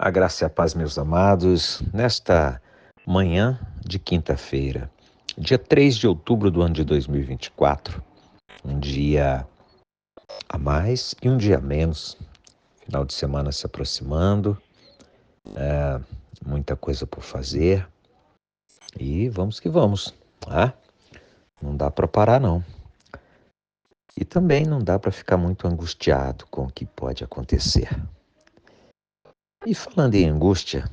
A graça e a paz, meus amados, nesta manhã de quinta-feira, dia 3 de outubro do ano de 2024, um dia a mais e um dia a menos, final de semana se aproximando, muita coisa por fazer e vamos que vamos, tá? Não dá para parar não. E também não dá para ficar muito angustiado com o que pode acontecer. E falando em angústia,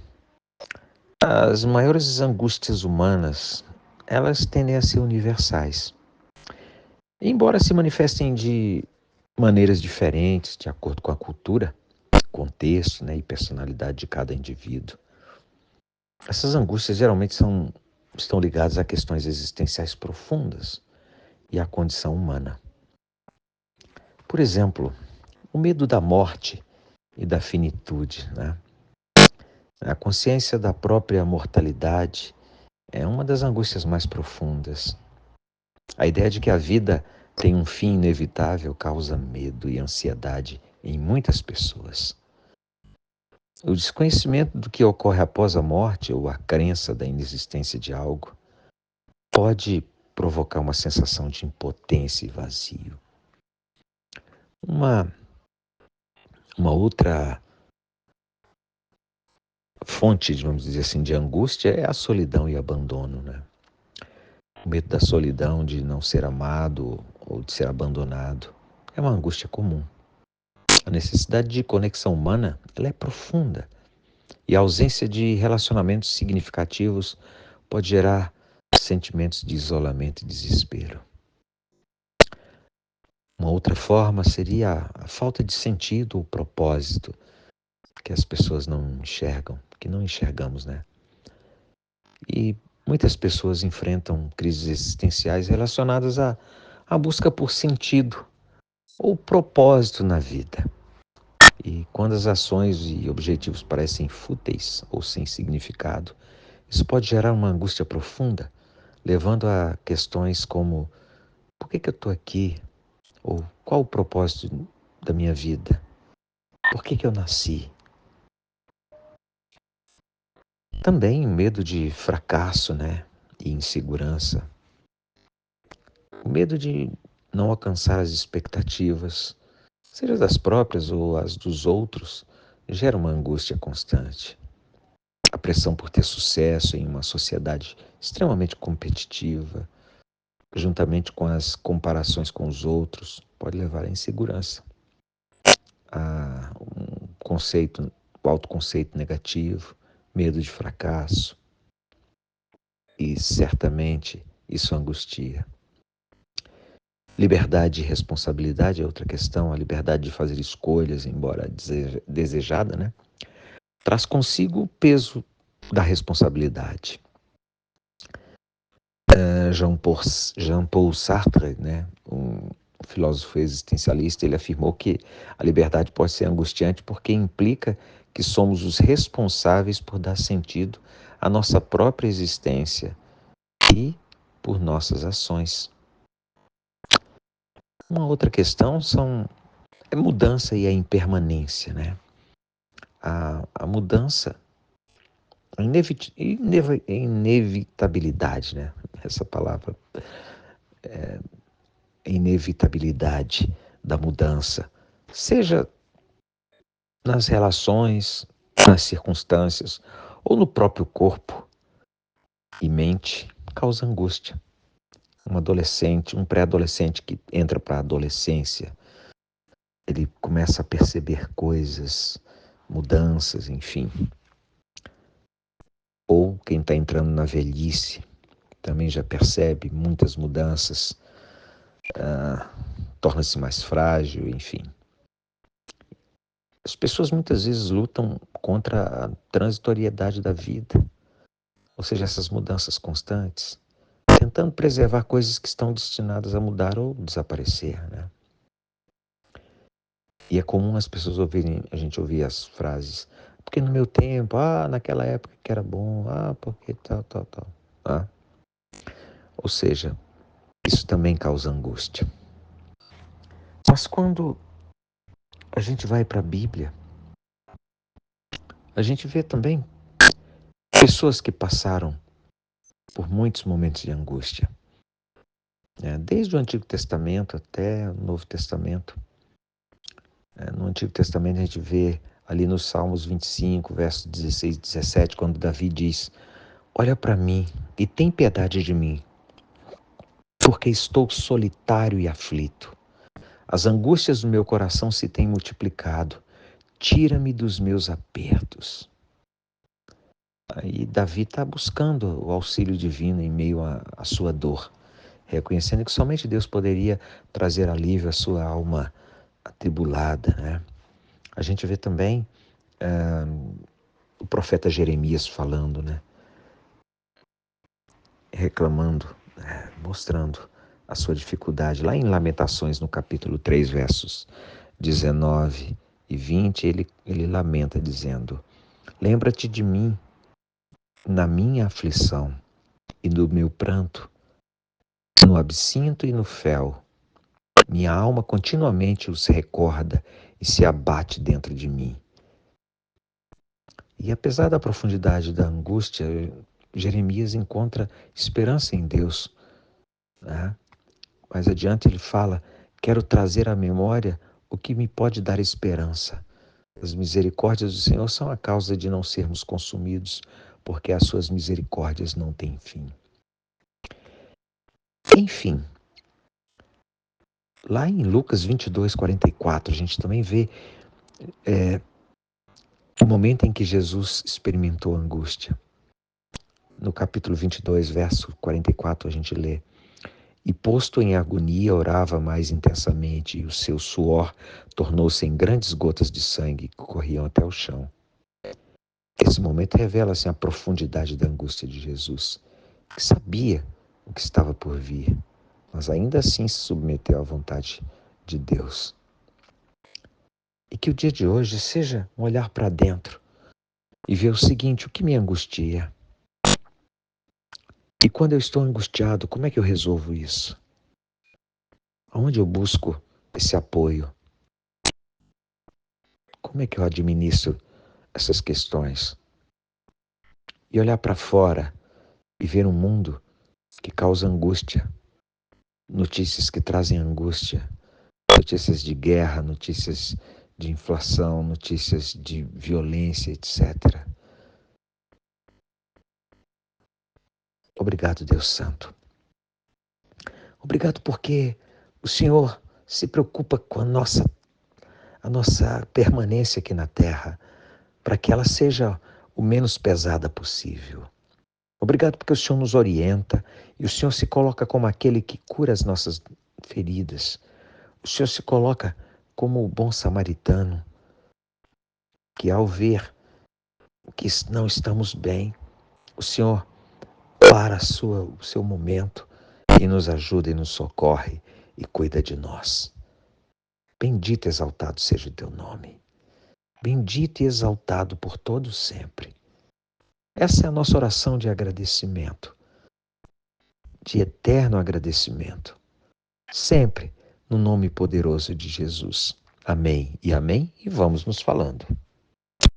as maiores angústias humanas, elas tendem a ser universais. Embora se manifestem de maneiras diferentes, de acordo com a cultura, contexto, e personalidade de cada indivíduo, essas angústias geralmente estão ligadas a questões existenciais profundas e à condição humana. Por exemplo, o medo da morte e da finitude, A consciência da própria mortalidade é uma das angústias mais profundas. A ideia de que a vida tem um fim inevitável causa medo e ansiedade em muitas pessoas. O desconhecimento do que ocorre após a morte ou a crença da inexistência de algo pode provocar uma sensação de impotência e vazio. Uma outra fonte, vamos dizer assim, de angústia é a solidão e abandono, O medo da solidão, de não ser amado ou de ser abandonado, é uma angústia comum. A necessidade de conexão humana, ela é profunda. E a ausência de relacionamentos significativos pode gerar sentimentos de isolamento e desespero. Uma outra forma seria a falta de sentido ou propósito que as pessoas não enxergam, que não enxergamos, E muitas pessoas enfrentam crises existenciais relacionadas à busca por sentido ou propósito na vida. E quando as ações e objetivos parecem fúteis ou sem significado, isso pode gerar uma angústia profunda, levando a questões como: por que eu estou aqui? Ou qual o propósito da minha vida? Por que eu nasci? Também medo de fracasso, e insegurança. O medo de não alcançar as expectativas, seja das próprias ou as dos outros, gera uma angústia constante. A pressão por ter sucesso em uma sociedade extremamente competitiva, juntamente com as comparações com os outros, pode levar à insegurança, a o autoconceito negativo, medo de fracasso, e certamente isso angustia. Liberdade e responsabilidade é outra questão, a liberdade de fazer escolhas, embora desejada, traz consigo o peso da responsabilidade. Jean-Paul Sartre, um filósofo existencialista, ele afirmou que a liberdade pode ser angustiante porque implica que somos os responsáveis por dar sentido à nossa própria existência e por nossas ações. Uma outra questão é a mudança e a impermanência, A mudança, a inevitabilidade, Essa palavra, a inevitabilidade da mudança, seja nas relações, nas circunstâncias ou no próprio corpo e mente, causa angústia. Um pré-adolescente que entra para a adolescência, ele começa a perceber coisas, mudanças, enfim. Ou quem está entrando na velhice também já percebe muitas mudanças, torna-se mais frágil, enfim. As pessoas muitas vezes lutam contra a transitoriedade da vida, ou seja, essas mudanças constantes, tentando preservar coisas que estão destinadas a mudar ou desaparecer, E é comum a gente ouvir as frases: porque no meu tempo, naquela época que era bom, porque tal, Ou seja, isso também causa angústia. Mas quando a gente vai para a Bíblia, A gente vê também pessoas que passaram por muitos momentos de angústia, né? Desde o Antigo Testamento até o Novo Testamento. No Antigo Testamento a gente vê ali nos Salmos 25, versos 16 e 17, quando Davi diz: olha para mim e tem piedade de mim, porque estou solitário e aflito. As angústias do meu coração se têm multiplicado. Tira-me dos meus apertos. Aí Davi está buscando o auxílio divino em meio à sua dor, reconhecendo que somente Deus poderia trazer alívio à sua alma atribulada, né? A gente vê também o profeta Jeremias falando, né? Reclamando, mostrando a sua dificuldade. Lá em Lamentações, no capítulo 3, versos 19 e 20, ele lamenta dizendo: lembra-te de mim na minha aflição e do meu pranto, no absinto e no fel. Minha alma continuamente os recorda e se abate dentro de mim. E apesar da profundidade da angústia, Jeremias encontra esperança em Deus, né? Mais adiante ele fala: quero trazer à memória o que me pode dar esperança. As misericórdias do Senhor são a causa de não sermos consumidos, porque as suas misericórdias não têm fim. Enfim, lá em Lucas 22, 44, a gente também vê o momento em que Jesus experimentou angústia. No capítulo 22, verso 44, a gente lê: e posto em agonia, orava mais intensamente, e o seu suor tornou-se em grandes gotas de sangue que corriam até o chão. Esse momento revela assim, a profundidade da angústia de Jesus, que sabia o que estava por vir, mas ainda assim se submeteu à vontade de Deus. E que o dia de hoje seja um olhar para dentro e ver o seguinte: o que me angustia? E quando eu estou angustiado, como é que eu resolvo isso? Aonde eu busco esse apoio? Como é que eu administro essas questões? E olhar para fora e ver um mundo que causa angústia, notícias que trazem angústia, notícias de guerra, notícias de inflação, notícias de violência, etc. Obrigado, Deus Santo. Obrigado porque o Senhor se preocupa com a nossa permanência aqui na terra, para que ela seja o menos pesada possível. Obrigado porque o Senhor nos orienta e o Senhor se coloca como aquele que cura as nossas feridas. O Senhor se coloca como o bom samaritano que, ao ver que não estamos bem, o Senhor para o seu momento e nos ajuda e nos socorre e cuida de nós. Bendito e exaltado seja o teu nome. Bendito e exaltado por todo sempre. Essa é a nossa oração de agradecimento, de eterno agradecimento. Sempre no nome poderoso de Jesus. Amém e amém. E vamos nos falando.